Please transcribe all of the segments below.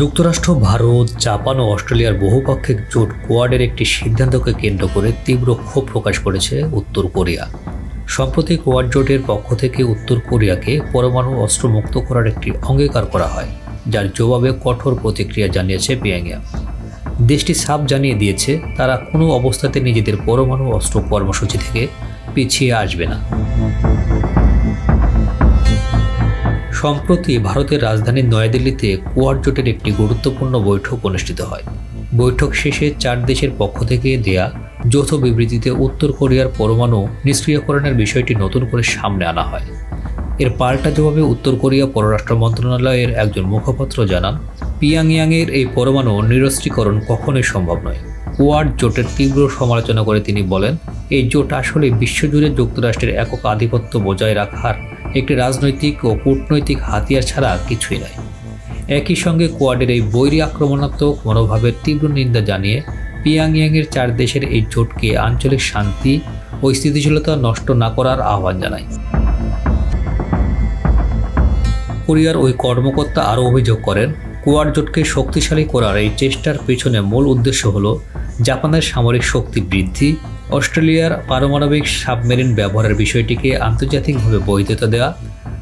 যুক্তরাষ্ট্র, ভারত, জাপান ও অস্ট্রেলিয়ার বহুপাক্ষিক জোট কোয়াডের একটি সিদ্ধান্তকে কেন্দ্র করে তীব্র ক্ষোভ প্রকাশ করেছে উত্তর কোরিয়া। সম্প্রতি কোয়াড জোটের পক্ষ থেকে উত্তর কোরিয়াকে পরমাণু অস্ত্র মুক্ত করার একটি অঙ্গীকার করা হয়, যার জবাবে কঠোর প্রতিক্রিয়া জানিয়েছে পিয়ংইয়ং। দেশটি সাফ জানিয়ে দিয়েছে তারা কোনো অবস্থাতে নিজেদের পরমাণু অস্ত্র কর্মসূচি থেকে পিছিয়ে আসবে না। সম্প্রতি ভারতের রাজধানী নয়াদিল্লিতে কোয়াড জোটের একটি গুরুত্বপূর্ণ বৈঠক অনুষ্ঠিত হয়। বৈঠক শেষে 4 দেশের পক্ষ থেকে দেয়া যৌথ বিবৃতিতে উত্তর কোরিয়ার পরমাণু নিষ্ক্রিয়করণের বিষয়টি নতুন করে সামনে আনা হয়। এর পাল্টা জবাবে উত্তর কোরিয়া পররাষ্ট্র মন্ত্রণালয়ের একজন মুখপাত্র জানান, পিয়ংইয়ংয়ের এই পরমাণু নিরস্ত্রীকরণ কখনোই সম্ভব নয়। কোয়াড জোটের তীব্র সমালোচনা করে তিনি বলেন, এই জোট আসলে বিশ্বজুড়ে যুক্তরাষ্ট্রের একক আধিপত্য বজায় রাখার একটি রাজনৈতিক ও কূটনৈতিক হাতিয়ার ছাড়া কিছুই নয়। একই সঙ্গে কোয়াডের এই বৈরী আক্রমণাত্মক মনোভাবের তীব্র নিন্দা জানিয়ে পিয়ংইয়ংয়ের 4 দেশের এই জোটকে আঞ্চলিক শান্তি ও স্থিতিশীলতা নষ্ট না করার আহ্বান জানায়। কোরিয়ার ওই কর্মকর্তা আরও অভিযোগ করেন, কোয়াড জোটকে শক্তিশালী করার এই চেষ্টার পেছনে মূল উদ্দেশ্য হল জাপানের সামরিক শক্তি বৃদ্ধি, অস্ট্রেলিয়ার পারমাণবিক সাবমেরিন ব্যবহারের বিষয়টিকে আন্তর্জাতিকভাবে বৈধতা দেওয়া।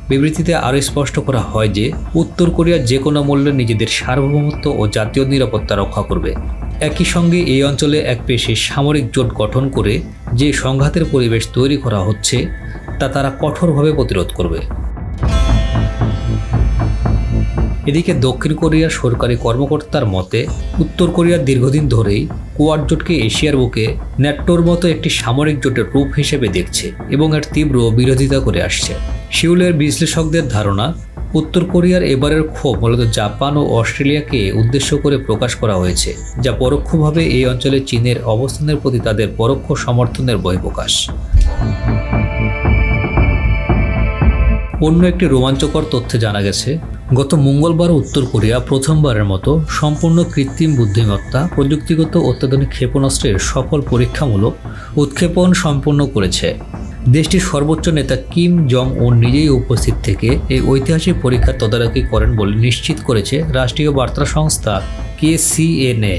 বিবৃতিতে আরও স্পষ্ট করা হয় যে উত্তর কোরিয়া যে কোনো মূল্যে নিজেদের সার্বভৌমত্ব ও জাতীয় নিরাপত্তা রক্ষা করবে। একই সঙ্গে এই অঞ্চলে এক পেশে সামরিক জোট গঠন করে যে সংঘাতের পরিবেশ তৈরি করা হচ্ছে তা তারা কঠোরভাবে প্রতিরোধ করবে। এদিকে দক্ষিণ কোরিয়ার সরকারি কর্মকর্তার মতে, উত্তর কোরিয়া দীর্ঘদিন ধরেই কোয়াড জোটকে এশিয়ার বুকে ন্যাটোর মতো একটি সামরিক জোটের রূপ হিসেবে দেখছে এবং এর তীব্র বিরোধিতা করে আসছে। সিউলের বিশ্লেষকদের ধারণা, উত্তর কোরিয়ার এবারের ক্ষোভ মূলত জাপান ও অস্ট্রেলিয়াকে উদ্দেশ্য করে প্রকাশ করা হয়েছে, যা পরোক্ষভাবে এই অঞ্চলে চীনের অবস্থানের প্রতি তাদের পরোক্ষ সমর্থনের বহিঃপ্রকাশ। অন্য একটি রোমাঞ্চকর তথ্যে জানা গেছে, গত মঙ্গলবার উত্তর কোরিয়া প্রথমবারের মতো সম্পূর্ণ কৃত্রিম বুদ্ধিমত্তা প্রযুক্তিগত অত্যাধুনিক ক্ষেপণাস্ত্রের সফল পরীক্ষামূলক উৎক্ষেপণ সম্পন্ন করেছে। দেশটির সর্বোচ্চ নেতা কিম জং উন নিজেই উপস্থিত থেকে এই ঐতিহাসিক পরীক্ষার তদারকি করেন বলে নিশ্চিত করেছে রাষ্ট্রীয় বার্তা সংস্থা KCNA।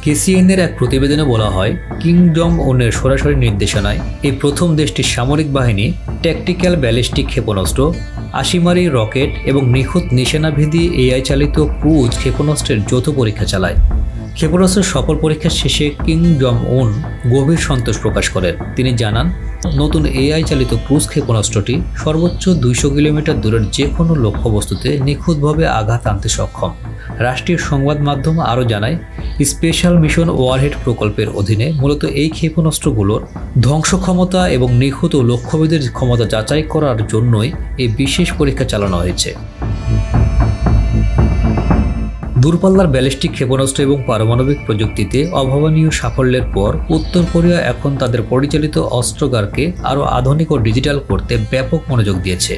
KCNA-র এক প্রতিবেদনে বলা হয়, কিম জং উনের সরাসরি নির্দেশনায় এই প্রথম দেশটির সামরিক বাহিনী ট্যাকটিক্যাল ব্যালিস্টিক ক্ষেপণাস্ত্র, আশিমারি রকেট এবং নিখুঁত নিশানাভেদী AI চালিত ক্রুজ ক্ষেপণাস্ত্রের যৌথ পরীক্ষা চালায়। ক্ষেপণাস্ত্রের সফল পরীক্ষা শেষে কিম জং উন গভীর সন্তোষ প্রকাশ করেন। তিনি জানান, নতুন AI চালিত ক্রুজ ক্ষেপণাস্ত্রটি সর্বোচ্চ 200 কিলোমিটার দূরের যে কোনো লক্ষ্যবস্তুতে নিখুঁতভাবে আঘাত আনতে সক্ষম। রাষ্ট্রীয় সংবাদ মাধ্যম আরও জানায়, স্পেশাল মিশন ওয়ারহেড প্রকল্পের অধীনে মূলত এই ক্ষেপণাস্ত্রগুলোর ধ্বংস ক্ষমতা এবং নিখুঁত ও লক্ষ্যভেদের ক্ষমতা যাচাই করার জন্যই এই বিশেষ পরীক্ষা চালানো হয়েছে। দূরপাল্লার ব্যালিস্টিক ক্ষেপণাস্ত্র এবং পারমাণবিক প্রযুক্তিতে অভাবনীয় সাফল্যের পর উত্তর কোরিয়া এখন তাদের পরিচালিত অস্ত্রাগারকে আরও আধুনিক ও ডিজিটাল করতে ব্যাপক মনোযোগ দিয়েছে।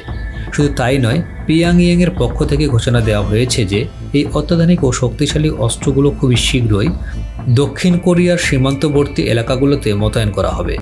শুধু তাই নয়, পিয়ংইয়ংয়ের পক্ষ থেকে ঘোষণা দেওয়া হয়েছে যে এই অত্যাধুনিক ও শক্তিশালী অস্ত্রগুলো খুবই শীঘ্রই দক্ষিণ কোরিয়ার সীমান্তবর্তী এলাকাগুলোতে মোতায়েন করা হবে।